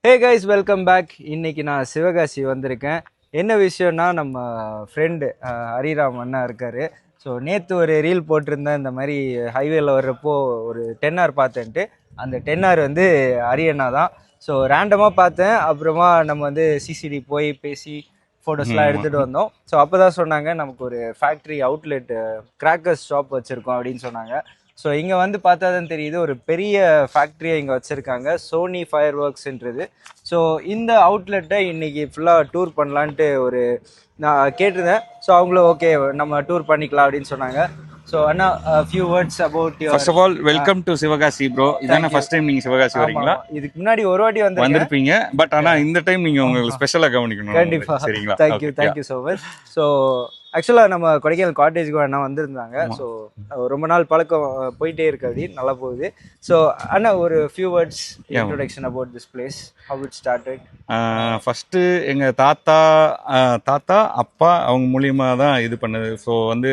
Hey guys welcome back. இன்னைக்கு நான் சிவகாசி வந்திருக்கேன். என்ன விஷயம்னா நம்ம ஃப்ரெண்டு ஹரிராம் அண்ணா இருக்காரு. ஸோ நேற்று ஒரு ரீல் போட்டிருந்தேன், இந்த மாதிரி ஹைவேல வர்றப்போ ஒரு 10R பார்த்தேன்ட்டு. அந்த 10R வந்து ஹரியண்ணா தான். ஸோ ரேண்டமாக பார்த்தேன். அப்புறமா நம்ம வந்து சிசிடி போய் பேசி ஃபோட்டோஸ்லாம் எடுத்துகிட்டு வந்தோம். ஸோ அப்போ தான் சொன்னாங்க நமக்கு ஒரு ஃபேக்ட்ரி அவுட்லெட் கிராக்கர்ஸ் ஷாப் வச்சுருக்கோம் அப்படின்னு சொன்னாங்க. ஸோ இங்கே வந்து பார்த்தா தான் தெரியுது, ஒரு பெரிய ஃபேக்ட்ரியை இங்கே வச்சுருக்காங்க, சோனி ஃபயர் ஒர்க்ஸ்ன்றது. ஸோ இந்த அவுட்லெட்டை இன்னைக்கு ஃபுல்லாக டூர் பண்ணலான்ட்டு நான் கேட்டிருந்தேன். ஸோ அவங்களும் ஓகே நம்ம டூர் பண்ணிக்கலாம் அப்படின்னு சொன்னாங்க. ஸோ அண்ணா few words about your. First of all welcome to Sivakasi bro. இதான ஃபர்ஸ்ட் டைம் நீங்க சிவகாசி வரீங்களா? இதுக்கு முன்னாடி ஒரு வாட்டி வந்திருப்பீங்க, பட் ஆனா இந்த டைம் நீங்க உங்களுக்கு ஸ்பெஷலா கவனிக்கணும். கண்டிப்பா. சரிங்களா? Thank you so much. ஸோ ஆக்சுவலாக நம்ம கொடைக்கானல் காட்டேஜுக்கு அண்ணா வந்திருந்தாங்க. ஸோ ரொம்ப நாள் பழக்கம் போயிட்டே இருக்கு, அப்படி நல்லா போகுது. ஸோ அண்ணா ஒரு few words introduction about this place, how it started. First எங்க தாத்தா அப்பா அவங்க மூலியமா தான் இது பண்ணது. ஸோ வந்து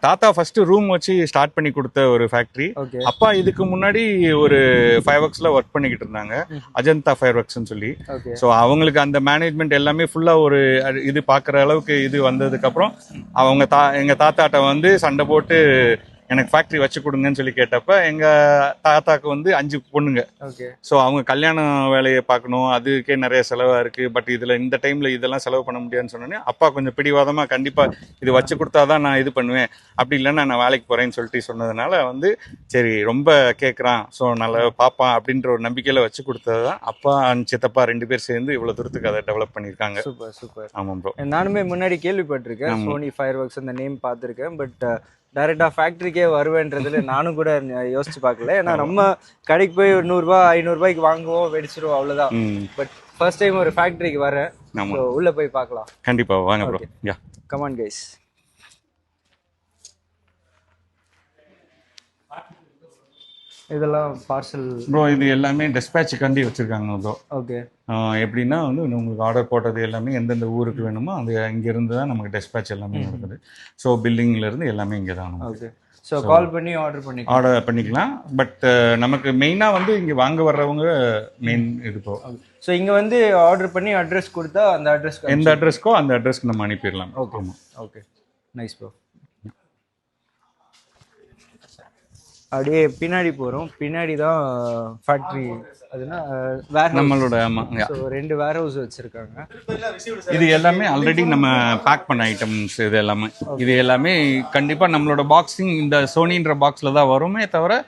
தாத்தா ஃபர்ஸ்ட் ரூம் வச்சு ஸ்டார்ட் பண்ணி கொடுத்த ஒரு ஃபேக்டரி. அப்பா இதுக்கு முன்னாடி ஒரு ஃபயர் ஒர்க்ஸ்ல ஒர்க் பண்ணிக்கிட்டு இருந்தாங்க, அஜந்தா ஃபயர் ஒர்க்ஸ்ன்னு சொல்லி. ஸோ அவங்களுக்கு அந்த மேனேஜ்மெண்ட் எல்லாமே ஃபுல்லா ஒரு இது பாக்குற அளவுக்கு இது வந்ததுக்கு அப்புறம் அவங்க எங்க தாத்தாட்ட வந்து சண்டை போட்டு எனக்கு ஃபேக்டரி வச்சு கொடுங்கன்னு சொல்லி கேட்டப்ப எங்க தாத்தாக்கு வந்து 5 பொண்ணுங்க. ஸோ அவங்க கல்யாண வேலையை பார்க்கணும், அதுக்கே நிறைய செலவா இருக்கு. பட் இதுல இந்த டைம்ல இதெல்லாம் செலவு பண்ண முடியாதுன்னு சொன்னோன்னே அப்பா கொஞ்சம் பிடிவாதமா கண்டிப்பா இது வச்சு கொடுத்தாதான் நான் இது பண்ணுவேன், அப்படி இல்லைன்னா நான் வேலைக்கு போறேன்னு சொல்லிட்டு சொன்னதுனால வந்து சரி ரொம்ப கேட்கறான், ஸோ நல்லா பாப்பான் அப்படின்ற ஒரு நம்பிக்கையில வச்சு கொடுத்ததுதான் அப்பா சித்தப்பா 2 பேர் சேர்ந்து இவ்வளவு தூரத்துக்கு அதை டெவலப் பண்ணிருக்காங்க. Super super. ஆமா ப்ரோ, நானுமே முன்னாடி கேள்விப்பட்டிருக்கேன், சோனி ஃபயர் ஒர்க்ஸ் அந்த நேம் பார்த்துருக்கேன். பட் டைரக்டா ஃபேக்டரிக்கே வருவேன்றதுல நானும் கூட யோசிச்சு பார்க்கல. ஏன்னா நம்ம கடைக்கு போய் ஒரு 100 ரூபாய் 500 ரூபாய்க்கு வாங்குவோம், வெடிச்சிருவோம், அவ்வளவுதான். பட் ஃபர்ஸ்ட் டைம் ஒரு ஃபேக்டரிக்கு வரேன். உள்ள போய் பார்க்கலாம். கண்டிப்பா வாங்க bro. Yeah come on guys. இதெல்லாம் பார்சல் ப்ரோ, இது எல்லாமே டிஸ்பேட்ச் கண்டி வச்சிருக்காங்க ப்ரோ. ஓகே. எப்படின்னா வந்து உங்களுக்கு ஆர்டர் போட்டது எல்லாமே எந்தெந்த ஊருக்கு வேணுமோ அது இங்கிருந்து தான் நமக்கு டிஸ்பேட்ச் எல்லாமே நடக்குது. ஸோ பில்லிங்ல இருந்து எல்லாமே இங்கே தான். ஓகே. ஸோ கால் பண்ணி ஆர்டர் பண்ணிக்கலாம். பட் நமக்கு மெயினாக வந்து இங்கே வாங்க வர்றவங்க மெயின் இது ப்ரோ. ஸோ இங்கே வந்து ஆர்டர் பண்ணி அட்ரஸ் கொடுத்தா அந்த அட்ரஸ் எந்த அட்ரஸ்க்கோ அந்த அட்ரஸ்க்கு நம்ம அனுப்பிடலாம். Okay okay, nice bro. அப்படியே பின்னாடி போகிறோம். பின்னாடி தான் ஃபேக்ட்ரி, அதுனா நம்மளோட. ஸோ 2 வேர் ஹவுஸ் வச்சுருக்காங்க. இது எல்லாமே ஆல்ரெடி நம்ம பேக் பண்ண ஐட்டம்ஸ். இது எல்லாமே கண்டிப்பாக நம்மளோட பாக்ஸிங் இந்த சோனின்ற பாக்ஸில் தான் வருமே தவிர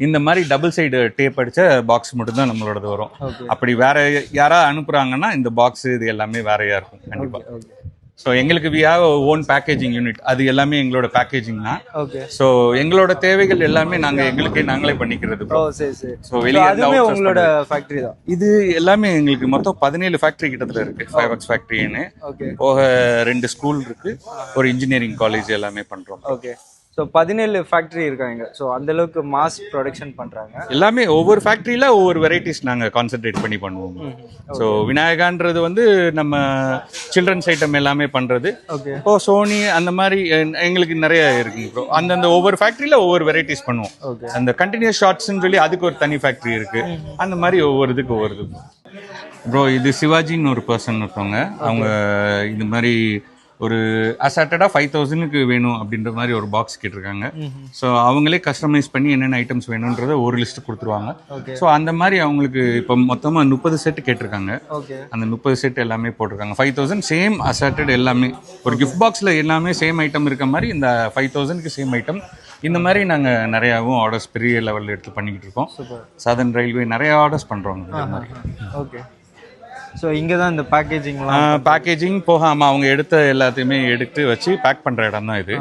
இந்த மாதிரி டபுள் சைடு டேப் அடித்த பாக்ஸ் மட்டும்தான் நம்மளோடது வரும். அப்படி வேற யாராவது அனுப்புகிறாங்கன்னா இந்த பாக்ஸ் இது எல்லாமே வேறையாக இருக்கும் கண்டிப்பாக. ஸோ எங்களுக்கு we have own packaging unit, அது எல்லாமே எங்களோட பேக்கேஜிங் தான். ஓகே. ஸோ எங்களோட தேவைகள் எல்லாமே நாங்களே பண்ணிக்கிறது. ஸோ வெளியே உங்களோட ஃபேக்டரி தான் இது எல்லாமே. எங்களுக்கு மொத்தம் 17 ஃபேக்டரி கிட்டத்தட்ட இருக்கு. ஃபயர் ஒர்க்ஸ் ஃபேக்டரின்னு போக 2 ஸ்கூல் இருக்கு, ஒரு இன்ஜினியரிங் காலேஜ் எல்லாமே பண்றோம். ஓகே. ஸோ 17 ஃபேக்ட்ரி இருக்காங்க. ஸோ அந்த அளவுக்கு மாஸ் ப்ரொடக்ஷன் பண்றாங்க. எல்லாமே ஒவ்வொரு ஃபேக்டரியில ஒவ்வொரு வெரைட்டிஸ் நாங்கள் கான்சென்ட்ரேட் பண்ணி பண்ணுவோம். ஸோ விநாயகான்றது வந்து நம்ம சில்ட்ரன்ஸ் ஐட்டம் எல்லாமே பண்றது. இப்போ சோனி அந்த மாதிரி எங்களுக்கு நிறைய இருக்குங்க ப்ரோ. அந்தந்த ஒவ்வொரு ஃபேக்டரியில ஒவ்வொரு வெரைட்டிஸ் பண்ணுவோம். அந்த கண்டினியூஸ் ஷார்ட்ஸ்ன்னு சொல்லி அதுக்கு ஒரு தனி ஃபேக்டரி இருக்கு. அந்த மாதிரி ஒவ்வொரு இதுக்கு ப்ரோ. இது சிவாஜின்னு ஒரு பர்சன் இருக்காங்க. அவங்க இது மாதிரி ஒரு அசார்டடாக 5000க்கு வேணும் அப்படின்ற மாதிரி ஒரு பாக்ஸ் கேட்டிருக்காங்க. ஸோ அவங்களே கஸ்டமைஸ் பண்ணி என்னென்ன ஐட்டம்ஸ் வேணுன்றத ஒரு லிஸ்ட் கொடுத்துருவாங்க. ஸோ அந்த மாதிரி அவங்களுக்கு இப்போ மொத்தமாக 30 செட் கேட்டிருக்காங்க. அந்த 30 செட் எல்லாமே போட்டிருக்காங்க. 5000 சேம் அசார்டட் எல்லாமே ஒரு கிஃப்ட் பாக்ஸில் எல்லாமே சேம் ஐட்டம் இருக்க மாதிரி இந்த 5000க்கு சேம் ஐட்டம். இந்த மாதிரி நாங்கள் நிறையாவும் ஆர்டர்ஸ் பெரிய லெவலில் எடுத்து பண்ணிக்கிட்டு இருக்கோம். சதர்ன் ரயில்வே நிறைய ஆர்டர்ஸ் பண்ணுறோம் இந்த மாதிரி. ஓகே. ஸோ இங்கே தான் இந்த பேக்கேஜிங் போக அவங்க எடுத்த எல்லாத்தையுமே எடுத்து வச்சு பேக் பண்ணுற இடம் தான் இது.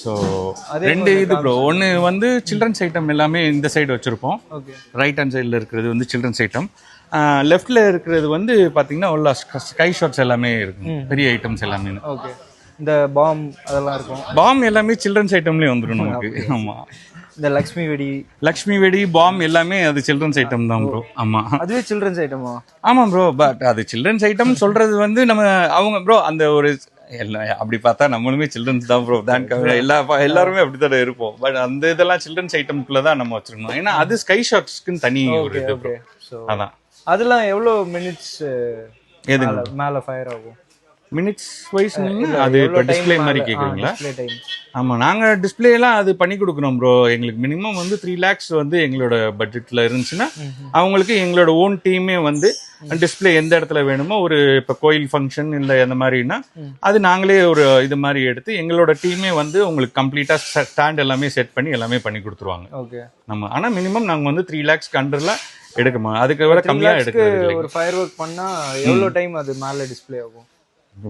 ஸோ 2 இது ப்ரோ. ஒன்று வந்து சில்ட்ரன்ஸ் ஐட்டம் எல்லாமே இந்த சைடு வச்சுருப்போம். ரைட் ஹேண்ட் சைடில் இருக்கிறது வந்து சில்ட்ரன்ஸ் ஐட்டம். லெஃப்டில் இருக்கிறது வந்து பார்த்தீங்கன்னா உள்ள ஸ்கை ஷாட்ஸ் எல்லாமே இருக்கும், பெரிய ஐட்டம்ஸ் எல்லாமே. ஓகே. இந்த பாம் அதெல்லாம் இருக்கும். பாம் எல்லாமே சில்ட்ரன்ஸ் ஐட்டம்லேயே வந்துடும் நமக்கு. ஆமாம். இந்த லக்ஷ்மி வெடி பாம் எல்லாமே அது சில்ட்ரன்ஸ் ஐட்டம் தான் ப்ரோ. ஆமா, அதுவே சில்ட்ரன்ஸ் ஐட்டமா? ஆமா ப்ரோ. பட் அது சில்ட்ரன்ஸ் ஐட்டம் சொல்றது வந்து நம்ம அவங்க ப்ரோ அந்த ஒரு எல்லாம் அப்படி பார்த்தா நம்மளுமே சில்ட்ரன்ஸ் தான் ப்ரோ. எல்லாருமே அப்படித்தான் இருப்போம். பட் அந்த இதெல்லாம் சில்ட்ரன்ஸ் ஐட்டம்குள்ள தான் நம்ம வச்சிருக்கணும். ஏன்னா அது ஸ்கை ஷாட்ஸ்க்குன்னு தனி ஒரு இது ப்ரோ. அதான் அதெல்லாம் எவ்வளோ மினிட்ஸ் எதுங்க மேலே ஃபயர் ஆகும்? மினிட்ஸ் வைஸ் அது இப்போ டிஸ்பிளே மாதிரி கேட்குறீங்களா? Display time. ஆமாம், நாங்கள் டிஸ்பிளேலாம் அது பண்ணி கொடுக்குறோம் ப்ரோ. எங்களுக்கு மினிமம் வந்து 3 lakhs வந்து எங்களோட பட்ஜெட்டில் இருந்துச்சுன்னா அவங்களுக்கு எங்களோட ஓன் டீமே வந்து டிஸ்பிளே எந்த இடத்துல வேணுமோ, ஒரு இப்போ கோயில் ஃபங்க்ஷன் இல்லை அந்த மாதிரினா அது நாங்களே ஒரு இது மாதிரி எடுத்து எங்களோட டீமே வந்து உங்களுக்கு கம்ப்ளீட்டாக ஸ்டாண்ட் எல்லாமே செட் பண்ணி எல்லாமே பண்ணி கொடுத்துருவாங்க. ஓகே. நம்ம ஆனால் மினிமம் நாங்கள் வந்து 3 lakhs கண்டர்லாம் எடுக்கமா, அதுக்கு விட கம்மியாக எடுக்கிறது. ஒரு ஃபயர் ஒர்க் பண்ணால் எவ்வளோ டைம் அது மேலே டிஸ்பிளே ஆகும்?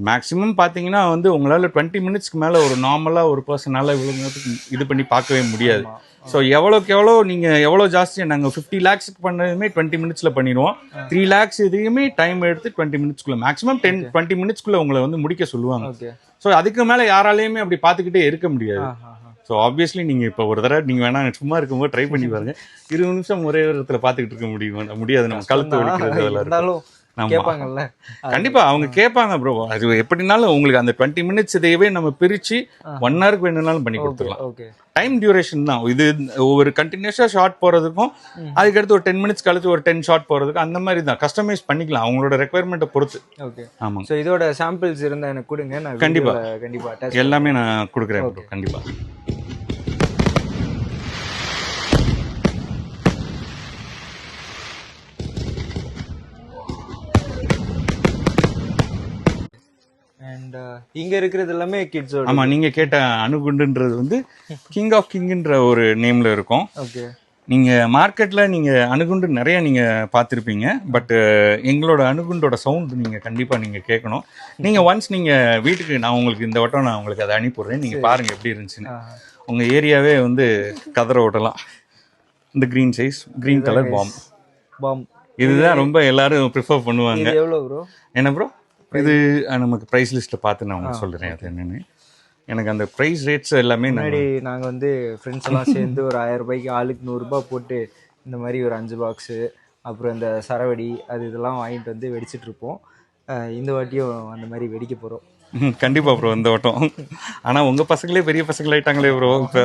மேக்ஸிமம் பார்த்தீங்கன்னா வந்து உங்களால் 20 minutesக்கு மேலே ஒரு நார்மலாக ஒரு பர்சனால இவ்வளோ நேரத்துக்கு இது பண்ணி பார்க்கவே முடியாது. ஸோ எவ்வளோக்கு எவ்வளோ நீங்கள் எவ்வளோ ஜாஸ்தியாக நாங்கள் 50 lakhsக்கு பண்ணதுமே 20 minutesல பண்ணிடுவோம். 3 lakhs இதையுமே டைம் எடுத்து 20 minutesக்குள்ள மேக்ஸிமம் 20 minutesக்குள்ள உங்களை வந்து முடிக்க சொல்லுவாங்க. ஸோ அதுக்கு மேலே யாராலையுமே அப்படி பார்த்துக்கிட்டே இருக்க முடியாது. ஸோ ஆப்வியஸ்லி நீங்கள் இப்போ ஒரு தடவை நீங்கள் வேணா சும்மா இருக்கும்போது ட்ரை பண்ணி பாருங்க. 20 நிமிஷம் ஒரே இடத்துல பார்த்துக்கிட்டு இருக்க முடியாது. நம்ம கழுத்து வலிக்கிறது அதெல்லாம் கேட்பாங்கல்ல. கண்டிப்பா அவங்க கேட்பாங்க ப்ரோ. அது எப்படினாலும் உங்களுக்கு அந்த 20 minutes இதையவே நம்ம பிரிச்சு 1 hourக்கு வேணும்னாலும் பண்ணி கொடுத்துடலாம். டைம் டியூரேஷன் தான் இது. ஒரு கண்டினியூஸா ஷார்ட் போறதுக்கும் அதுக்கடுத்து ஒரு 10 minutes கழிச்சு ஒரு 10 ஷார்ட் போறதுக்கும் அந்த மாதிரி தான் கஸ்டமைஸ் பண்ணிக்கலாம் அவங்களோட ரெக்குயர்மெண்ட்டை பொறுத்து. ஓகே. ஆமாங்க. ஸோ இதோட சாம்பிள்ஸ் இருந்தால் எனக்கு கொடுங்க. நான் கண்டிப்பா கண்டிப்பா எல்லாமே நான் கொடுக்குறேன் ப்ரோ. கண்டிப்பா. அண்ட் இங்க இருக்கிறது எல்லாமே கிட்ஸோட. ஆமா, நீங்க கேட்ட அணுகுண்டுன்றது வந்து கிங் ஆஃப் கிங்ன்ற ஒரு நேம்ல இருக்கும். ஓகே. நீங்க மார்க்கெட்ல நீங்க அணுகுண்டு நிறைய நீங்க பார்த்துருப்பீங்க. பட் எங்களோட அணுகுண்டோட சவுண்ட் நீங்க கண்டிப்பா நீங்க கேட்கணும். நீங்க ஒன்ஸ் நீங்க வீட்டுக்கு நான் உங்களுக்கு இந்த வட்டம் நான் உங்களுக்கு அதை அனுப்பிடுறேன். நீங்க பாருங்க எப்படி இருந்துச்சுன்னு. உங்க ஏரியாவே வந்து கதற ஓட்டலாம். இந்த green size green colour bomb இதுதான் ரொம்ப எல்லாரும் ப்ரிஃபர் பண்ணுவாங்க. எவ்வளோ ப்ரோ? என்ன ப்ரோ இது நமக்கு ப்ரைஸ் லிஸ்ட்டில் பார்த்து நான் உங்களுக்கு சொல்கிறேன் அது என்னென்னு. எனக்கு அந்த ப்ரைஸ் ரேட்ஸ் எல்லாமே முன்னாடி நாங்கள் வந்து ஃப்ரெண்ட்ஸ் எல்லாம் சேர்ந்து ஒரு 1000 ரூபாய்க்கு ஆளுக்கு 100 ரூபாய் போட்டு இந்த மாதிரி ஒரு 5 பாக்ஸு அப்புறம் இந்த சரவடி அது இதெல்லாம் வாங்கிட்டு வந்து வெடிச்சிட்டு இருப்போம். இந்த வாட்டியும் அந்த மாதிரி வெடிக்க போகிறோம். கண்டிப்பாக ப்ரோ இந்த வட்டம். ஆனால் உங்கள் பசங்களே பெரிய பசங்களாயிட்டாங்களே ப்ரோ இப்போ.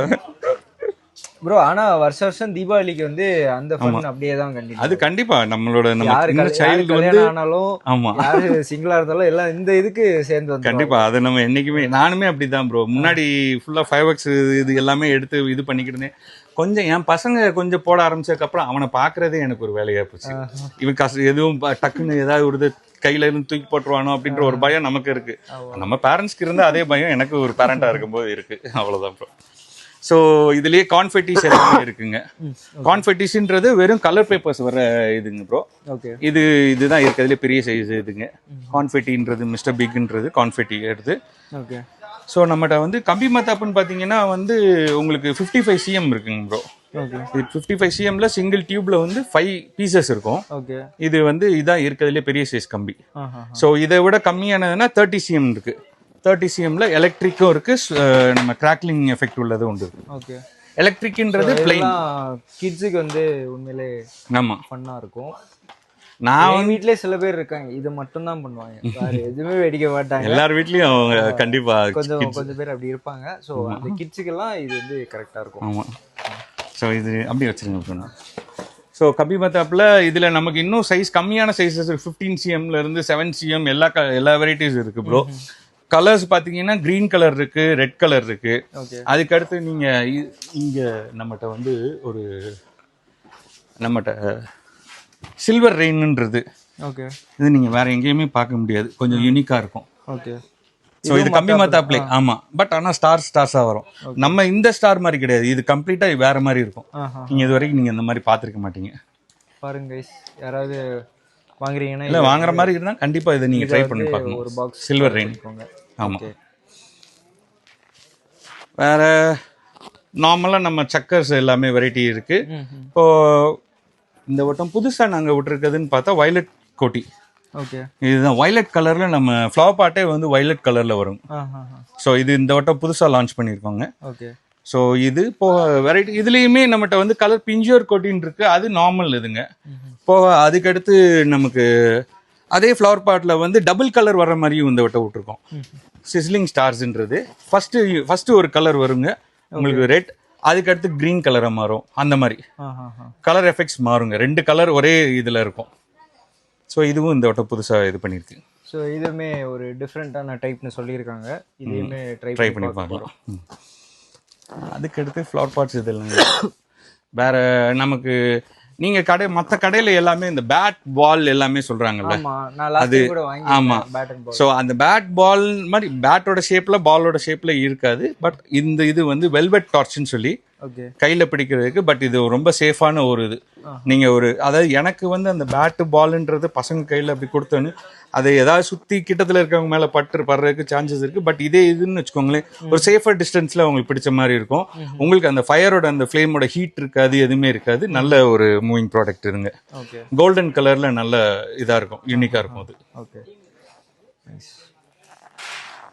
ப்ரோ ஆனால் வருஷம் தீபாவளிக்கு வந்து அந்த ஃபன் அப்படியே தான் கண்டிப்பா. அது கண்டிப்பா நம்மளோட சைல்டு வந்து ஆனாலும் ஆமா யாரு சிங்கிளா இருந்தாலும் எல்லாம் இந்த இதுக்கு சேர்ந்து வந்து கண்டிப்பா. அது நம்ம என்னைக்குமே நானுமே அப்படிதான் ப்ரோ. முன்னாடி ஃபுல்லா 5X இது எல்லாமே எடுத்து இது பண்ணிக்கிட்டு கொஞ்சம் என் பசங்க கொஞ்சம் போட ஆரம்பிச்சதுக்கப்புறம் அவனை பார்க்கறதே எனக்கு ஒரு வேலையா போச்சு. இவன் எதுவும் டக்குன்னு ஏதாவது ஒரு கையில இருந்து தூக்கி போட்டுருவானோ அப்படின்ற ஒரு பயம் நமக்கு இருக்கு. நம்ம பேரண்ட்ஸ்க்கு இருந்தா அதே பயம் எனக்கு ஒரு பேரண்டா இருக்கும்போது இருக்கு. அவ்வளவுதான் ப்ரோ. ஸோ இதுலேயே கான்ஃபெட்டிஸ் எல்லாமே இருக்குங்க. கான்ஃபெட்டிஸ்ன்றது வெறும் கலர் பேப்பர்ஸ் வர இதுங்க ப்ரோ. ஓகே. இதுதான் இருக்கிறதுலே பெரிய சைஸ் இதுங்க. கான்ஃபெட்டின்றது மிஸ்டர் பிக்ன்றது கான்ஃபெட்டி எடுத்து. ஓகே. ஸோ நம்மகிட்ட வந்து கம்பி மத்தாப்புன்னு பார்த்தீங்கன்னா வந்து உங்களுக்கு 55 cm இருக்குங்க ப்ரோ. ஓகே. 55 cmல சிங்கிள் டியூப்ல வந்து 5 பீசஸ் இருக்கும். ஓகே. இது வந்து இதான் இருக்கிறதுலே பெரிய சைஸ் கம்பி. ஸோ இதை விட கம்மியானதுன்னா 30 cm இருக்கு. 30 cmல எலக்ட்ரிக்கும் இருக்கு, நம்ம கிராக்லிங் எஃபெக்ட் உள்ளது உண்டு. ஓகே. எலக்ட்ரிக்ன்றது பிளைன். கிட்ஸுக்கு வந்து உண்மையிலே ஆமா ஃபன்னா இருக்கும். நான் வீட்லயே சில பேர் இருக்காங்க இதை மட்டும் தான் பண்ணுவாங்க, வேற எதுவுமே வெடிக்க மாட்டாங்க. எல்லார் வீட்லயும் அவங்க கண்டிப்பா கொஞ்சம் பேர் அப்படி இருப்பாங்க. ஸோ அந்த கிட்ஸுக்கெல்லாம் இது வந்து கரெக்டா இருக்கும். ஆமா. ஸோ இது அப்படி வச்சிருங்க. ஸோ கம்பி மத்தாப்பில் இதில் நமக்கு இன்னும் சைஸ் கம்மியான சைஸஸ் 15 cmல இருந்து 7 cm எல்லா வெரைட்டிஸ் இருக்கு ப்ரோ. கலர்ஸ் பார்த்தீங்கன்னா கிரீன் கலர் இருக்கு, ரெட் கலர் இருக்கு. அதுக்கடுத்து நீங்க இங்க நம்மகிட்ட வந்து ஒரு சில்வர் ரெயின்ன்றது. ஓகே. இது நீங்க வேற எங்கேயுமே பார்க்க முடியாது, கொஞ்சம் யூனிக்கா இருக்கும். ஓகே. ஸோ இது கம்பி மத்தாப்லே. ஆமா, பட் ஆனால் ஸ்டார்ஸா வரும். நம்ம இந்த ஸ்டார் மாதிரி கிடையாது, இது கம்ப்ளீட்டா வேற மாதிரி இருக்கும். நீங்க இது வரைக்கும் நீங்க இந்த மாதிரி பார்த்துருக்க மாட்டீங்க. பாருங்க கைஸ், யாராவது வாங்குறீங்கன்னா இல்ல வாங்குற மாதிரி இருந்தா கண்டிப்பா இதை நீங்க ட்ரை பண்ணி பார்க்கணும். ஒரு பாக்ஸ் சில்வர் ரெயின். ஆமா. வேற நார்மலா நம்ம சக்கர்ஸ் எல்லாமே வெரைட்டி இருக்கு. இப்போ இந்த வட்டம் புதுசா நாங்க விட்டுருக்குதுன்னு பார்த்தா வயலட் கோட்டி. ஓகே. இதுதான் வயலட் கலர்ல நம்ம ஃப்ளவர் பாட்டே வந்து வயலட் கலர்ல வரும். ஸோ இது இந்த வட்டம் புதுசா லான்ச் பண்ணிருக்கோங்க. ஓகே. ஸோ இது இப்போ வெரைட்டி இதுலேயுமே நம்மகிட்ட வந்து கலர் பிஞ்சுவர் கோட்டின் இருக்கு, அது நார்மல் இதுங்க. இப்போ அதுக்கடுத்து நமக்கு அதே ஃப்ளவர் பாட்டில் வந்து டபுள் கலர் வர்ற மாதிரியும் இந்த வட்டம் விட்டுருக்கோம். சிஸ்லிங் ஸ்டார்ஸ்ன்றது ஃபர்ஸ்ட் ஒரு கலர் வருங்க உங்களுக்கு ரெட், அதுக்கடுத்து கிரீன் கலராக மாறும். அந்த மாதிரி கலர் எஃபெக்ட்ஸ் மாறுங்க. 2 கலர் ஒரே இதில் இருக்கும். ஸோ இதுவும் இந்த வட்டம் புதுசாக இது பண்ணியிருக்கு. ஸோ இதுவுமே ஒரு டிஃப்ரெண்ட்டான டைப்னு சொல்லியிருக்காங்க. இதையுமே ட்ரை பண்ணி பார்க்கலாம். அதுக்கடுத்து ஃப்ளவர் பாட்ஸ் இதெல்லாம் வேற நமக்கு நீங்கள் மற்ற கடையில் எல்லாமே இந்த பேட் பால் எல்லாமே சொல்கிறாங்கல்ல, அது ஆமாம். ஸோ அந்த பேட் பால் மாதிரி பேட்டோட ஷேப்பில் பாலோட ஷேப்பில் இருக்காது. பட் இந்த இது வந்து வெல்வெட் டார்ச்னு சொல்லி கையில் பிடிக்கிறதுக்கு. பட் இது ரொம்ப சேஃபான ஒரு இது. நீங்கள் அதாவது எனக்கு வந்து அந்த பேட்டு பால்ன்றது பசங்க கையில் அப்படி கொடுத்தோன்னு அதை ஏதாவது சுற்றி கிட்டத்தில் இருக்கவங்க மேலே படுறதுக்கு சான்சஸ் இருக்குது. பட் இதே இதுன்னு வச்சுக்கோங்களேன், ஒரு சேஃபர் டிஸ்டன்ஸில் உங்களுக்கு பிடிச்ச மாதிரி இருக்கும். உங்களுக்கு அந்த ஃபயரோட அந்த ஃப்ளேமோட ஹீட் இருக்காது, எதுவுமே இருக்காது. நல்ல ஒரு மூவிங் ப்ராடக்ட் இருங்க. கோல்டன் கலரில் நல்ல இதாக இருக்கும், யூனிக்காக இருக்கும் அது. ஓகே,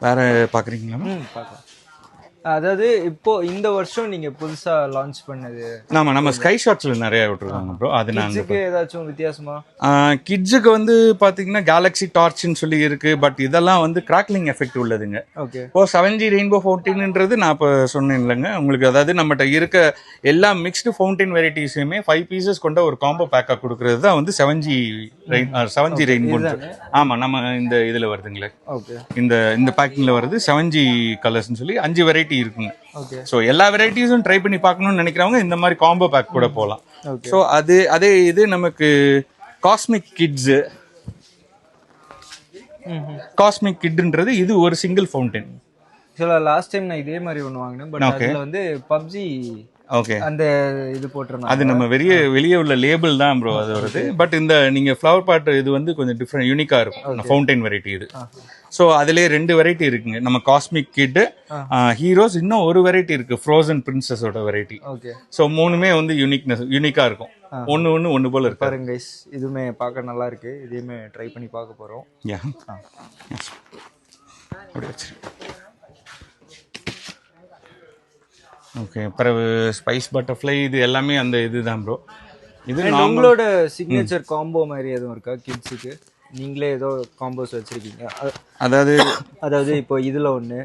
வேற பார்க்குறீங்களா? பார்க்கலாம். அதாவது இப்போ இந்த வருஷம் நீங்க புதுசா லான்ச் பண்ணது நம்ம ஸ்கை ஷாட்ஸ்ல நிறைய விட்டுருக்காங்க ப்ரோ. அது நாங்க ஏதாச்சும் வித்தியாசமா கிட்ஸுக்கு வந்து பாத்தீங்கன்னா கேலக்ஸி டார்ச்னு சொல்லி இருக்கு. பட் இதெல்லாம் வந்து கிராக்லிங் எஃபெக்ட் உள்ளதுங்க. ஓகே. இப்போ 7G ரெயின்போ ஃபவுண்டைன்ன்றது நான் இப்போ சொன்னேன் இல்லைங்க உங்களுக்கு. அதாவது நம்மகிட்ட இருக்க எல்லா மிக்ஸ்டு ஃபவுண்டைன் வெரைட்டிஸுமே 5 பீசஸ் கொண்ட ஒரு காம்போ பேக்காக கொடுக்கறது தான் வந்து 7G ரெயின்போ. ஆமா, நம்ம இந்த இதுல வருதுங்களே, இந்த பேக்கிங்ல வருது 7G கலர்ஸ்னு சொல்லி 5 வெரைட்டி இருக்குங்க. சோ எல்லா வெரைட்டிஸும் ட்ரை பண்ணி பார்க்கணும்னு நினைக்கிறவங்க இந்த மாதிரி காம்போ பேக் கூட போகலாம். சோ அதே இது நமக்கு காஸ்மிக் கிட்ன்றது இது ஒரு சிங்கிள் ஃபவுண்டைன். லாஸ்ட் டைம் நான் இதே மாதிரி ஒன்று வாங்கினேன். பட் அதுல வந்து பப்ஜி ஓகே அந்த இது போட்டுருந்தாங்க. அது நம்ம வெளியே உள்ள லேபிள் தான் ப்ரோ அது வருது. பட் இந்த நீங்க ஃப்ளவர் பாட் இது வந்து கொஞ்சம் டிஃப்ரெண்ட் யூனிக்கா இருக்கும் ஃபவுண்டைன் வெரைட்டி இது. ஸோ அதுலேயே 2 வெரைட்டி இருக்குங்க. நம்ம காஸ்மிக் கிட், ஹீரோஸ், இன்னும் ஒரு வெரைட்டி இருக்கு ஃப்ரோசன் பிரின்சஸோட வெரைட்டி. ஸோ 3மே வந்து யூனிக்கா இருக்கும். ஒன்று போல இருக்கு பாருங்க கைஸ். இதுவுமே பார்க்க நல்லா இருக்கு. இதையுமே ட்ரை பண்ணி பார்க்க போறோம். ஓகே. பிறகு ஸ்பைஸ் பட்டர்ஃப்ளை இது எல்லாமே அந்த இதுதான் ப்ரோ. இது உங்களோட சிக்னேச்சர் காம்போ மாதிரி எதுவும் இருக்கா கிட்ஸுக்கு? நீங்களே ஏதோ காம்போஸ் வச்சிருக்கீங்க? அதாவது இப்போ இதுல ஒண்ணு,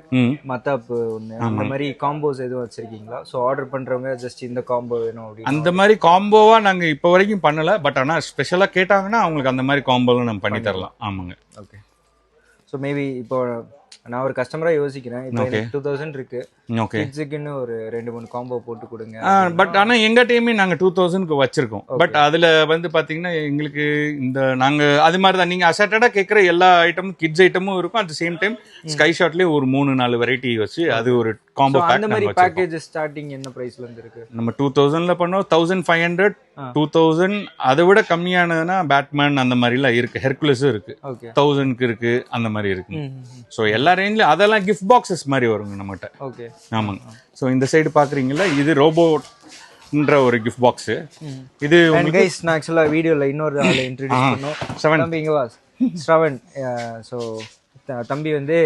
மத்தாப்பு ஒண்ணு, அந்த மாதிரி காம்போஸ் எதுவும் வச்சிருக்கீங்களா? ஸோ ஆர்டர் பண்றவங்க ஜஸ்ட் இந்த காம்போ வேணும் அப்படின்னு அந்த மாதிரி காம்போவா நாங்க இப்போ வரைக்கும் பண்ணல. பட் ஆனா ஸ்பெஷலா கேட்டாங்கன்னா அவங்களுக்கு அந்த மாதிரி காம்போலாம் நம்ம பண்ணி தரலாம். ஆமாங்க. ஓகே. ஸோ மேபி இப்போ நான் ஒரு கஸ்டமரா யோசிக்கிறேன். இப்போ 2000 இருக்கு. கிட்ஸுக்குன்னு ஒரு 2-3 காம்போ போட்டு கொடுங்க. பட் ஆனா எங்க டைமே நாங்க 2000க்கு வச்சிருக்கோம். பட் அதுல வந்து பாத்தீங்கன்னா எங்களுக்கு இந்த நாங்க அது மாதிரி தான் நீங்க அசட்டடா கேட்குற எல்லா ஐட்டமும் கிட்ஸ் ஐட்டமும் இருக்கும். அட் சேம் டைம் ஸ்கை ஷாட்லயே ஒரு 3-4 வெரைட்டி வச்சு அது ஒரு காம்போ பேக். அந்த மாதிரி பேக்கேஜ் ஸ்டார்டிங் என்ன பிரைஸ்ல இருந்து இருக்கு? நம்ம 2000ல பண்ணோம், 1500, 2000. அதை விட கம்மியானதுன்னா பேட்மேன் அந்த மாதிரி எல்லாம் இருக்கு, ஹெர்குலஸும் இருக்கு, 1000க்கு இருக்கு, அந்த மாதிரி இருக்கு. ஸோ எல்லா ரேஞ்சிலும் அதெல்லாம் கிஃப்ட் பாக்ஸஸ் மாதிரி வருங்க நம்மகிட்ட. ஓகே. ஆமாங்க. ஸோ இந்த சைடு பாக்குறீங்களா, இது ரோபோட்ன்ற ஒரு கிஃப்ட் பாக்ஸ். இது கைஸ் நான் ஆக்சுவலா வீடியோல இன்னொரு ஆளை இன்ட்ரோ듀ஸ் பண்ணோம். தம்பி இங்க வா, ஸ்ரவன். ஸோ தம்பி வந்து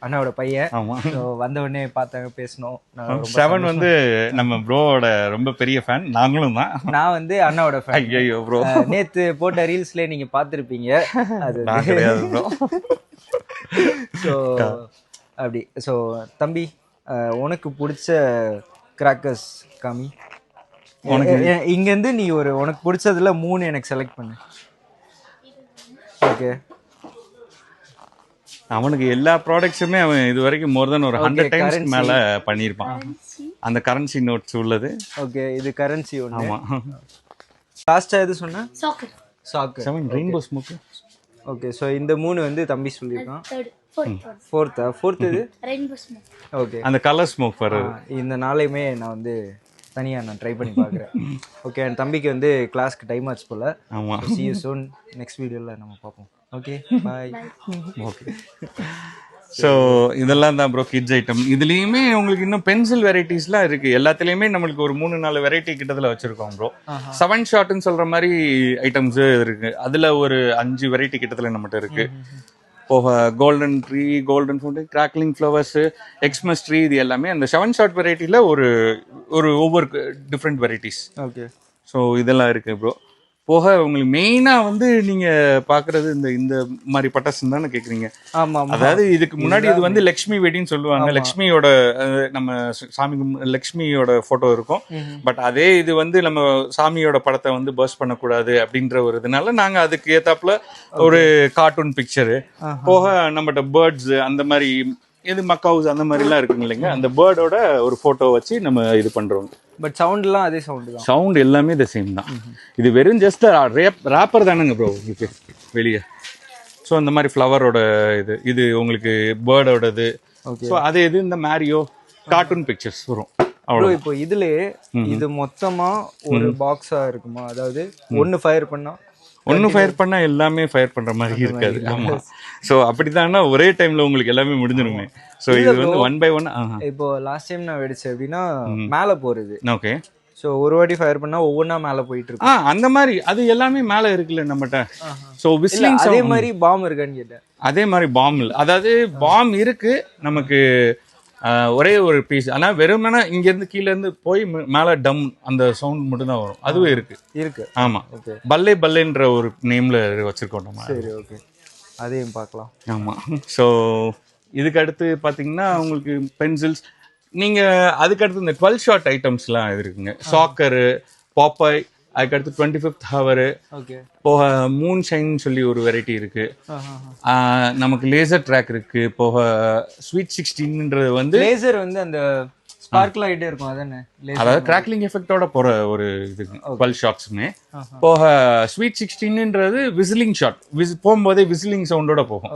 அண்ணாவோட பையன். வந்த உடனே பார்த்தாங்க, பேசணும். ஸ்ரவன் வந்து நம்ம ப்ரோவோட ரொம்ப பெரிய ஃபேன். நாங்களும் தான். நான் வந்து அண்ணாவோட ஃபேன். ஐயோ ப்ரோ, நேத்து போட்ட ரீல்ஸ்ல நீங்க பார்த்திருப்பீங்க. அது கிடையாது ப்ரோ. ஸோ அப்படி. ஸோ தம்பி, உனக்கு பிடிச்ச கிராக்கர்ஸ் காமி. இங்கேருந்து நீ உனக்கு பிடிச்சதுல 3 எனக்கு செலக்ட் பண்ணு. ஓகே. அவனுக்கு எல்லா ப்ராடக்ட்ஸுமே அவன் இது வரைக்கும் மோர் தென் ஒரு 100 டைம்ஸ் மேல பண்ணியிருப்பான். அந்த கரன்சி நோட்ஸ் உள்ளது. ஓகே, இது கரன்சி ஒன்று. ஆமா. லாஸ்டா எது சொன்ன? சாக்கு. 7 ரெயின்போ ஸ்மோக். ஓகே. ஸோ இந்த 3 வந்து தம்பி சொல்லியிருக்கான். ஃபோர்த் இது ரெயின்போ ஸ்மோக். ஓகே, அந்த கலர் ஸ்மோக் வருது. இந்த நாளையுமே நான் வந்து தனியா நான் ட்ரை பண்ணி பார்க்குறேன். ஓகே. என் தம்பிக்கு வந்து கிளாஸ்க்கு டைம் ஆச்சு போல. ஆமா. see you soon. நெக்ஸ்ட் வீடியோல நம்ம பார்ப்போம். Okay, by. ஓகே. ஸோ இதெல்லாம் தான் ப்ரோ கிட்ஸ் ஐட்டம். இதுலேயுமே உங்களுக்கு இன்னும் பென்சில் வெரைட்டிஸ்லாம் இருக்கு. எல்லாத்துலேயுமே நம்மளுக்கு ஒரு 3-4 வெரைட்டி கிட்டத்தில் வச்சிருக்கோம் ப்ரோ. 7 ஷாட்னு சொல்ற மாதிரி ஐட்டம்ஸ் இருக்கு. அதுல ஒரு 5 வெரைட்டி கிட்டத்தில் நம்மகிட்ட இருக்கு. போக golden tree, golden fountain, crackling flowers, எக்ஸ்மஸ் tree, இது எல்லாமே அந்த 7 ஷாட் வெரைட்டியில் ஒவ்வொரு டிஃப்ரெண்ட் வெரைட்டிஸ். ஓகே. ஸோ இதெல்லாம் இருக்கு ப்ரோ. போக உங்களுக்கு மெயினா வந்து நீங்க பாக்குறது இந்த மாதிரி பட்டாசு தானே கேக்குறீங்க. ஆமா ஆமா. அதாவது இதுக்கு முன்னாடி இது வந்து லட்சுமி வெடின்னு சொல்லுவாங்க. லட்சுமியோட நம்ம சாமி லட்சுமியோட போட்டோ இருக்கும். பட் அதே இது வந்து நம்ம சாமியோட படத்தை வந்து பர்ஸ்ட் பண்ணக்கூடாது அப்படின்ற ஒரு இதனால நாங்க அதுக்கு ஏத்தாப்புல ஒரு கார்ட்டூன் பிக்சரு போக நம்மகிட்ட பேர்ட்ஸ் அந்த மாதிரி இது மக்காவுஸ் அந்த மாதிரி எல்லாம் இருக்குங்க இல்லைங்க, அந்த பேர்டோட ஒரு போட்டோ வச்சு நம்ம இது பண்றோம். பட் சவுண்ட்லாம் அதே சவுண்ட் தான். சவுண்ட் எல்லாமே த சேம் தான். இது வெறும் ஜஸ்ட் ரேப்பர் தானேங்க ப்ரோ உங்களுக்கு வெளியே. ஸோ இந்த மாதிரி ஃப்ளவரோட இது உங்களுக்கு பேர்டோடது. ஸோ அதே இது இந்த மேரியோ கார்ட்டூன் பிக்சர்ஸ் வரும் அவ்வளோ. இப்போ இதுல இது மொத்தமா ஒரு பாக்ஸா இருக்குமா? அதாவது ஒன்னு ஃபயர் பண்ணா எல்லாமே ஃபயர் பண்ற மாதிரி இருக்காது. ஆமா. ஸோ அப்படித்தானா ஒரே டைம்ல உங்களுக்கு எல்லாமே முடிஞ்சிருமே. ஸோ இது வந்து 1 by 1. இப்போ லாஸ்ட் டைம் நான் வெடிச்சேன் அப்படின்னா மேல போறது. ஓகே. ஸோ ஒரு வாட்டி ஃபயர் பண்ணா ஒவ்வொன்றா மேல போயிட்டு இருக்கு. அந்த மாதிரி அது எல்லாமே மேல இருக்குல்ல நம்மகிட்ட. ஸோ விஸ்லிங் அதே மாதிரி பாம் இருக்கான்னு கேட்டேன். அதே மாதிரி பாம் இல்லை, அதாவது பாம் இருக்கு நமக்கு ஒரே ஒரு பீஸ். ஆனா வெறுமனா இங்க இருந்து கீழ இருந்து போய் மேல டம் அந்த சவுண்ட் மட்டும் தான் வரும். அதுவே இருக்கு. ஆமா. பல்லே பல்லேன்ற ஒரு நேம்ல வச்சிருக்கோம் நம்ம. சரி, ஓகே, அதையும் பார்க்கலாம். ஆமா. ஸோ இதுக்கு அடுத்து பாத்தீங்கன்னா உங்களுக்கு பென்சில்ஸ், நீங்க அதுக்கு அடுத்து இந்த 12 ஷாட் ஐட்டம்ஸ்லாம் இருக்குங்க. சாக்கரு, பாப்பாய், அதுக்கடுத்து 25th ஹவர், போக மூன் ஷைன் சொல்லி ஒரு வெரைட்டி இருக்கு. நமக்கு லேசர் ட்ராக் இருக்கு. போக ஸ்வீட் 16ன்றது வந்து லேசர் வந்து அந்த ஸ்பார்க்கிள் ஆகிட்டே இருக்கும், அதானே? அதாவது கிராக்லிங் எஃபெக்டோட போற ஒரு இது 12 ஷாட்ஸுமே. போக ஸ்வீட் 16ன்றது விசிலிங் ஷாட், போகும்போதே விசிலிங் சவுண்டோட போகும்.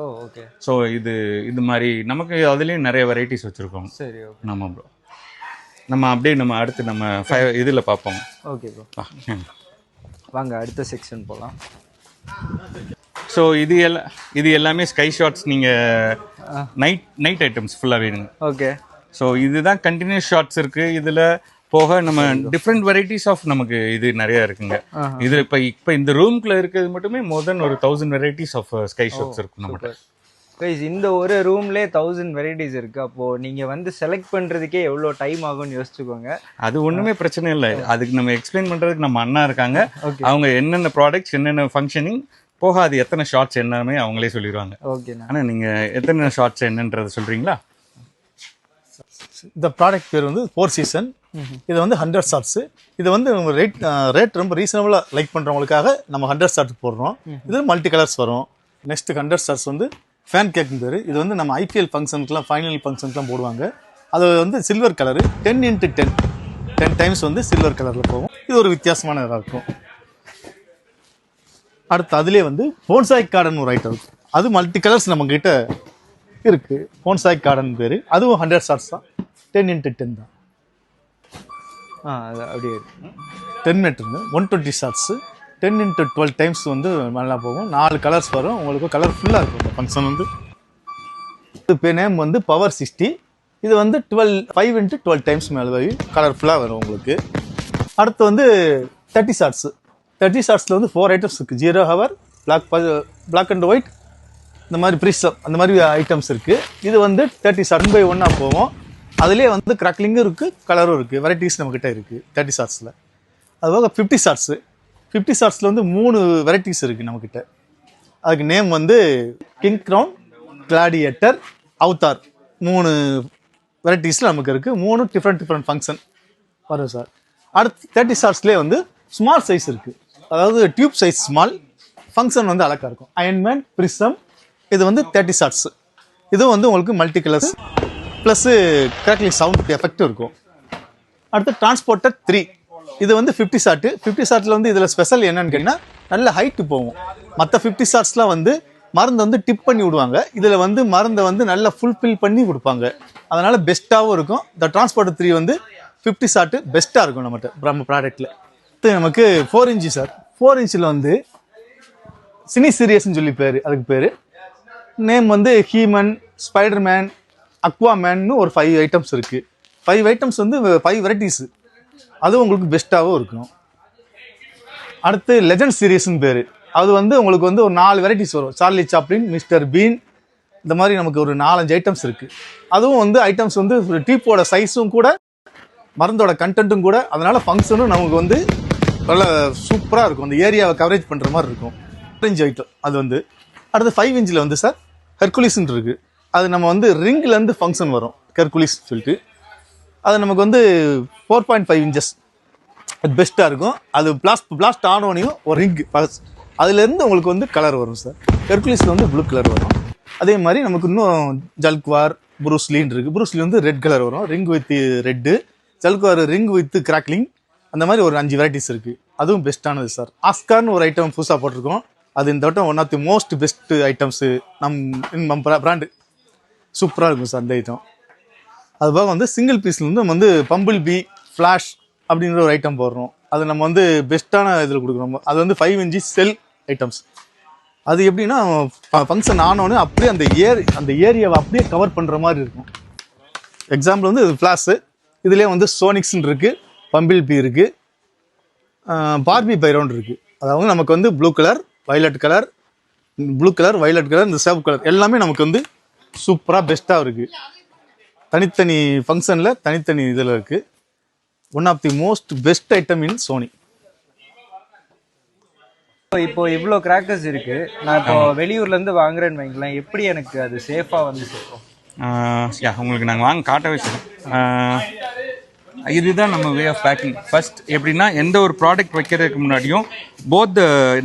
ஸோ இது மாதிரி நமக்கு அதுலேயும் நிறைய வெரைட்டிஸ் வச்சிருக்கோம். சரி, நம்ம ப்ரோ நம்ம அப்படியே நம்ம அடுத்து நம்ம இதில் பார்ப்போம். ஓகே ப்ரோ, வாங்க அடுத்த செக்ஷன் போகலாம். ஸோ இது எல்லாமே ஸ்கை ஷாட்ஸ். நீங்கள் நைட் ஐட்டம்ஸ் ஃபுல்லாக வேணுங்க. ஓகே. ஸோ இதுதான் கண்டினியூஸ் ஷாட்ஸ் இருக்கு. இதில் போக நம்ம டிஃப்ரெண்ட் வெரைட்டிஸ் ஆஃப் நமக்கு இது நிறைய இருக்குங்க. இதில் இப்போ இந்த ரூம்குள்ள இருக்கிறது மட்டுமே மோர் தென் ஒரு 1000 வெரைட்டிஸ் ஆஃப் ஸ்கை ஷாட்ஸ் இருக்கும் நம்மகிட்ட. இந்த ஒரு ரூம்லேயே 1000 வெரைட்டிஸ் இருக்கு. அப்போ நீங்க வந்து செலக்ட் பண்றதுக்கே எவ்வளோ டைம் ஆகும்னு யோசிச்சுக்கோங்க. அது ஒண்ணுமே பிரச்சனை இல்லை. அதுக்கு நம்ம எக்ஸ்பிளைன் பண்றதுக்கு நம்ம அண்ணா இருக்காங்க. அவங்க என்னென்ன ப்ராடக்ட்ஸ், என்னென்ன ஃபங்க்ஷனிங், போக அது எத்தனை ஷார்ட்ஸ் என்னமே அவங்களே சொல்லிடுவாங்க. ஓகே. ஆனா நீங்க எத்தனை ஷார்ட்ஸ் என்னன்றது சொல்றீங்களா? இந்த ப்ராடக்ட் பேர் வந்து 4 சீசன். இது வந்து 100 ஷார்ட்ஸ். இது வந்து ரேட் ரொம்ப ரீசனபிளா லைக் பண்றவங்களுக்காக நம்ம 100 ஷார்ட்ஸ் போடுறோம். இது மல்டி கலர்ஸ் வரும். நெக்ஸ்ட் 100 ஷார்ட்ஸ் வந்து ஃபேன் கேக்னு பேர். இது வந்து நம்ம ஐபிஎல் ஃபங்க்ஷனுக்குலாம், ஃபைனல் ஃபங்க்ஷனுக்குலாம் போடுவாங்க. அது வந்து சில்வர் கலரு 10x10 டைம்ஸ் வந்து சில்வர் கலரில் போகும். இது ஒரு வித்தியாசமான இதாக இருக்கும். அடுத்து அதுலேயே வந்து போன்சாய் கார்டன் ஒரு ஐட்டம் இருக்கும். அது மல்டி கலர்ஸ் நம்ம கிட்ட இருக்கு. போன்சாய் கார்டன் பேர். அதுவும் 100 ஷார்ட்ஸ் தான். 10x10 தான். அப்படியே 10 மீட்டர் 120 ஷார்ட்ஸு 10x12 டைம்ஸ் வந்து நல்லா போகும். 4 கலர்ஸ் வரும். உங்களுக்கு கலர்ஃபுல்லாக இருக்கும் இந்த ஃபங்க்ஷன் வந்து. இப்போ நேம் வந்து பவர் 60. இது வந்து 5x12 டைம்ஸ் மேலே போய் கலர்ஃபுல்லாக வரும் உங்களுக்கு. அடுத்து வந்து 30 ஷார்ட்ஸு. 30 ஷார்ட்ஸில் வந்து 4 ஐட்டம்ஸ் இருக்குது. 0 ஹவர், பிளாக் அண்ட் ஒயிட், இந்த மாதிரி ப்ரீஸ்அப், அந்த மாதிரி ஐட்டம்ஸ் இருக்குது. இது வந்து 30 ஷார்ட் 1 by 1 போவோம். அதுலேயே வந்து கிராக்லிங்கும் இருக்குது, கலரும் இருக்குது, வெரைட்டிஸ் நம்மக்கிட்ட இருக்குது 30 ஷார்ட்ஸில். அதுபோக 50 ஷார்ட்ஸு. 50 ஷார்ட்ஸில் வந்து 3 வெரைட்டிஸ் இருக்குது நம்மக்கிட்ட. அதுக்கு நேம் வந்து கிங் க்ரௌன், கிளாடியேட்டர், அவுத்தார், 3 வெரைட்டிஸில் நமக்கு இருக்குது. 3 டிஃப்ரெண்ட் ஃபங்க்ஷன் வரும் சார். அடுத்து 30 ஷார்ட்ஸ்லேயே வந்து ஸ்மால் சைஸ் இருக்குது. அதாவது டியூப் சைஸ் ஸ்மால், ஃபங்க்ஷன் வந்து அழகாக இருக்கும். அயன்மேன், பிரிசம், இது வந்து 30 ஷார்ட்ஸு. இதுவும் வந்து உங்களுக்கு multi colours plus crackling sound எஃபெக்டும் இருக்கும். அடுத்து டிரான்ஸ்போர்ட்டர் 3. இது வந்து 50 ஷார்ட்டு. 50 ஷார்ட்டில் வந்து இதில் ஸ்பெஷல் என்னன்னு கேட்டிங்கன்னா நல்ல ஹைட்டு போகும். மற்ற 50 ஷார்ட்ஸ்லாம் வந்து மருந்து வந்து டிப் பண்ணி விடுவாங்க. இதில் வந்து மருந்தை வந்து நல்லா ஃபுல்ஃபில் பண்ணி கொடுப்பாங்க. அதனால் பெஸ்ட்டாகவும் இருக்கும். இந்த டிரான்ஸ்போர்ட்டர் 3 வந்து 50 ஷார்ட்டு பெஸ்ட்டாக இருக்கும் நம்ம ப்ராடக்ட்டில். நமக்கு 4 இன்ச்சு சார். 4 இன்ச்சில் வந்து சினி சீரியஸ்ன்னு சொல்லி பேர். அதுக்கு பேர் நேம் வந்து ஹீமன், ஸ்பைடர்மேன், அக்வாமேன்னு ஒரு 5 ஐட்டம்ஸ் இருக்குது. 5 ஐட்டம்ஸ் வந்து 5 வெரைட்டிஸு. அதுவும் உங்களுக்கு பெஸ்ட்டாகவும் இருக்கும். அடுத்து லெஜண்ட் சீரியஸ்ன்னு பேர். அது வந்து உங்களுக்கு வந்து ஒரு 4 வெரைட்டிஸ் வரும். சார்லி சாப்ளின், மிஸ்டர் பீன், இந்த மாதிரி நமக்கு ஒரு 4-5 ஐட்டம்ஸ் இருக்குது. அதுவும் வந்து ஐட்டம்ஸ் வந்து டீப்போட சைஸும் கூட, மருந்தோட கண்டென்ட்டும் கூட, அதனால் ஃபங்க்ஷனும் நமக்கு வந்து நல்லா சூப்பராக இருக்கும். அந்த ஏரியாவை கவரேஜ் பண்ணுற மாதிரி இருக்கும். 4 ஐட்டம் அது வந்து. அடுத்து 5 இன்ச்சில் வந்து சார் ஹெர்குலிஸ்ன்னு இருக்கு. அது நம்ம வந்து ரிங்லேருந்து ஃபங்க்ஷன் வரும் ஹெர்குலிஸ் சொல்லிட்டு. அது நமக்கு வந்து 4.5 இன்ச்சஸ் அது பெஸ்ட்டாக இருக்கும். அது பிளாஸ்ட் ஆனோனையும் ஒரு ரிங் அதுலேருந்து உங்களுக்கு வந்து கலர் வரும் சார். ஹெர்குலிஸில் வந்து ப்ளூ கலர் வரும். அதே மாதிரி நமக்கு இன்னும் ஜல்குவார் புரூஸ்லின்னு இருக்குது. புரூஸ்லி வந்து ரெட் கலர் வரும், ரிங் வித் ரெட்டு. ஜல்குவார் ரிங் வித் கிராக்லிங். அந்த மாதிரி ஒரு 5 வெரைட்டிஸ் இருக்குது. அதுவும் பெஸ்ட்டானது சார். ஆஸ்கார்னு ஒரு ஐட்டம் புதுசாக போட்டிருக்கோம். அது இந்த வட்டம் one of the most best items நம்ம பிராண்டு. சூப்பராக இருக்கும் சார் அந்த ஐட்டம். அது போக வந்து சிங்கிள் பீஸ்லேருந்து நம்ம வந்து பம்பிள் பி ஃப்ளாஷ் அப்படிங்கிற ஒரு ஐட்டம் போடுறோம். அது நம்ம வந்து பெஸ்ட்டான இதில் கொடுக்குறோம். அது வந்து 5 இன்ச்சி செல் ஐட்டம்ஸ். அது எப்படின்னா ஃபங்க்ஷன் ஆனோன்னு அப்படியே அந்த ஏரியாவை அப்படியே கவர் பண்ணுற மாதிரி இருக்கும். எக்ஸாம்பிள் வந்து இது ஃப்ளாஷு. இதுலேயே வந்து சோனிக்ஸ்ன்னு இருக்குது, பம்பிள் பி இருக்குது, பார்பி பைரவுண்ட் இருக்குது. அதாவது நமக்கு வந்து ப்ளூ கலர், வயலட் கலர், இந்த சேவ் கலர் எல்லாமே நமக்கு வந்து சூப்பராக பெஸ்ட்டாக இருக்குது. தனித்தனி ஃபங்க்ஷனில் தனித்தனி இதில் இருக்குது. One of the most best item in Sony. இப்போ இவ்வளோ கிராக்கர்ஸ் இருக்கு, நான் இப்போ வெளியூர்லேருந்து வாங்குறேன்னு வைங்களேன், எப்படி எனக்கு அது சேஃபாக வந்து சேர்க்கும்? உங்களுக்கு நாங்கள் வாங்க காட்டவே செய்யணும். இதுதான் நம்ம வே ஆஃப் பேக்கிங். ஃபர்ஸ்ட் எப்படின்னா, எந்த ஒரு ப்ராடக்ட் வைக்கிறதுக்கு முன்னாடியும் போத்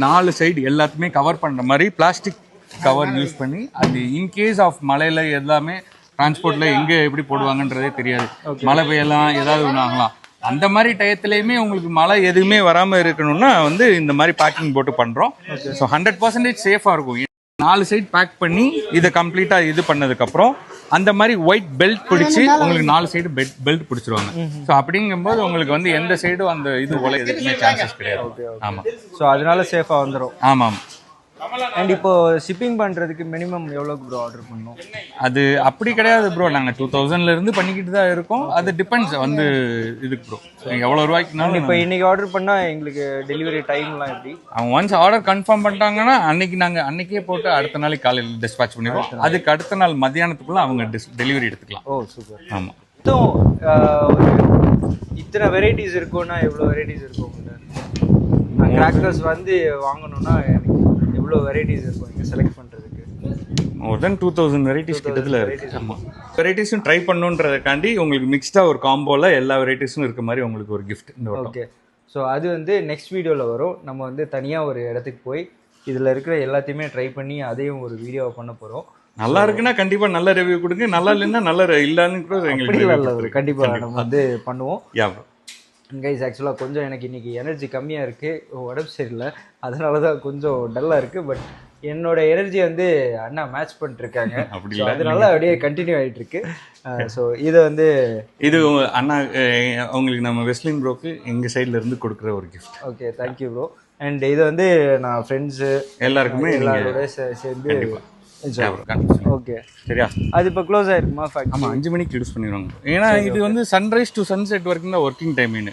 4 சைடு எல்லாத்துமே கவர் பண்ணுற மாதிரி பிளாஸ்டிக் கவர் யூஸ் பண்ணி, அது இன்கேஸ் ஆஃப் மழையில் எல்லாமே டிரான்ஸ்போர்ட்டில் எங்கே எப்படி போடுவாங்கன்றதே தெரியாது. மழை பெய்யலாம், ஏதாவது ஒன்று ஆகலாம். அந்த மாதிரி டயத்துலையுமே உங்களுக்கு மழை எதுவுமே வராமல் இருக்கணும்னா வந்து இந்த மாதிரி பேக்கிங் போட்டு பண்ணுறோம். ஸோ 100% சேஃபாக இருக்கும். 4 சைட் பேக் பண்ணி இதை கம்ப்ளீட்டாக இது பண்ணதுக்கப்புறம் அந்த மாதிரி ஒயிட் பெல்ட் பிடிச்சி உங்களுக்கு 4 சைடு பெல்ட் பிடிச்சிருவாங்க. ஸோ அப்படிங்கும்போது உங்களுக்கு வந்து எந்த சைடும் அந்த இது போல எதுக்குமே சான்சஸ் கிடையாது. ஆமாம். ஸோ அதனால சேஃபாக வந்துடும். ஆமாம். அண்ட் இப்போ ஷிப்பிங் பண்ணுறதுக்கு மினிமம் எவ்வளோக்கு ப்ரோ ஆர்டர் பண்ணணும்? அது அப்படி கிடையாது ப்ரோ. நாங்கள் 2000 பண்ணிக்கிட்டு தான் இருக்கோம். அது டிபெண்ட்ஸ் வந்து இதுக்கு ப்ரோ எவ்வளோ ரூபாய்க்குனாலும். இப்போ இன்னைக்கு ஆர்டர் பண்ணால் எங்களுக்கு டெலிவரி டைம்லாம் எப்படி? அவங்க ஒன்ஸ் ஆர்டர் கன்ஃபார்ம் பண்ணிட்டாங்கன்னா நாங்கள் அன்னைக்கே போட்டு அடுத்த நாளைக்கு காலையில் டிஸ்பேச் பண்ணிடுவோம். அதுக்கு அடுத்த நாள் மத்தியானத்துக்குள்ள அவங்க டெலிவரி எடுத்துக்கலாம். ஓ சூப்பர். ஆமாம். இத்தனை வெரைட்டிஸ் இருக்கும்னா எவ்வளோ வெரைட்டிஸ் இருக்கும்? கிராக்கர்ஸ் வந்து வாங்கணும்னா எவ்வளோ வெரைட்டிஸ் இருக்கும் இங்கே செலக்ட் பண்ணுறதுக்கு? மோர் தென் 2000 வெரைட்டிஸ் கிட்டத்தில் இருக்கு. ஆமாம். வெரைட்டிஸும் ட்ரை பண்ணுன்றதுக்காண்டி உங்களுக்கு மிக்ஸ்டாக ஒரு காம்போவில் எல்லா வெரைட்டிஸும் இருக்க மாதிரி உங்களுக்கு ஒரு கிஃப்ட். ஓகே. ஸோ அது வந்து நெக்ஸ்ட் வீடியோவில் வரும். நம்ம வந்து தனியாக ஒரு இடத்துக்கு போய் இதில் இருக்கிற எல்லாத்தையுமே ட்ரை பண்ணி அதையும் ஒரு வீடியோவை பண்ண போகிறோம். நல்லா இருக்குன்னா கண்டிப்பாக நல்ல ரிவ்யூ கொடுங்க, நல்லா இல்லைன்னா நல்ல இல்லைன்னு கூட எங்களுக்கு கண்டிப்பாக நம்ம வந்து பண்ணுவோம். யா கைஸ், ஆக்சுவலாக கொஞ்சம் எனக்கு இன்றைக்கி எனர்ஜி கம்மியாக இருக்குது, உடம்பு சரியில்லை, அதனால தான் கொஞ்சம் டல்லாக இருக்குது. பட் என்னோட எனர்ஜி வந்து அண்ணா மேட்ச் பண்ணிட்டுருக்காங்க, அதனால அப்படியே கண்டினியூ ஆகிட்டு இருக்கு. ஸோ இதை வந்து இது அண்ணா உங்களுக்கு நம்ம வெஸ்லின் ப்ரோக்கு எங்கள் சைடில் இருந்து கொடுக்குற ஒரு gift. Okay, thank you bro. And இது வந்து நான் ஃப்ரெண்ட்ஸு எல்லாருக்குமே எல்லாரோட சேர்ந்து ஓகே சரியா. அது இப்போ க்ளோஸ் ஆயிருக்குமா? ஆமாம், 5 மணிக்கு யூஸ் பண்ணிடுவாங்க. ஏன்னா இது வந்து சன்ரைஸ் டு சன்செட் வரைக்கும் தான் ஒர்க்கிங் டைமின்னு.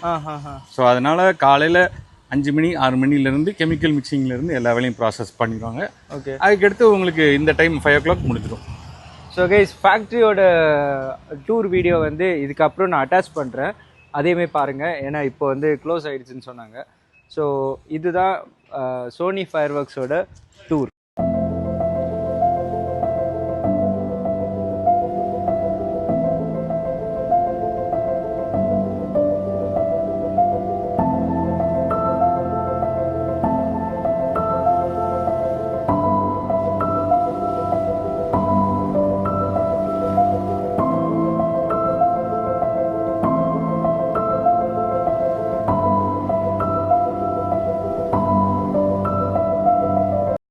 ஸோ அதனால காலையில் 5 மணி 6 மணிலேருந்து கெமிக்கல் மிக்சிங்லேருந்து எல்லா வேலையும் ப்ராசஸ் பண்ணிடுவாங்க. ஓகே. அதுக்கடுத்து உங்களுக்கு இந்த டைம் 5 o'clock முடிஞ்சிடும். ஸோ கைஸ், ஃபேக்ட்ரியோட டூர் வீடியோ வந்து இதுக்கப்புறம் நான் அட்டாச் பண்ணுறேன், அதேமாதிரி பாருங்கள். ஏன்னா இப்போ வந்து க்ளோஸ் ஆகிடுச்சுன்னு சொன்னாங்க. ஸோ இதுதான் சோனி ஃபயர் ஒர்க்ஸோட டூர்.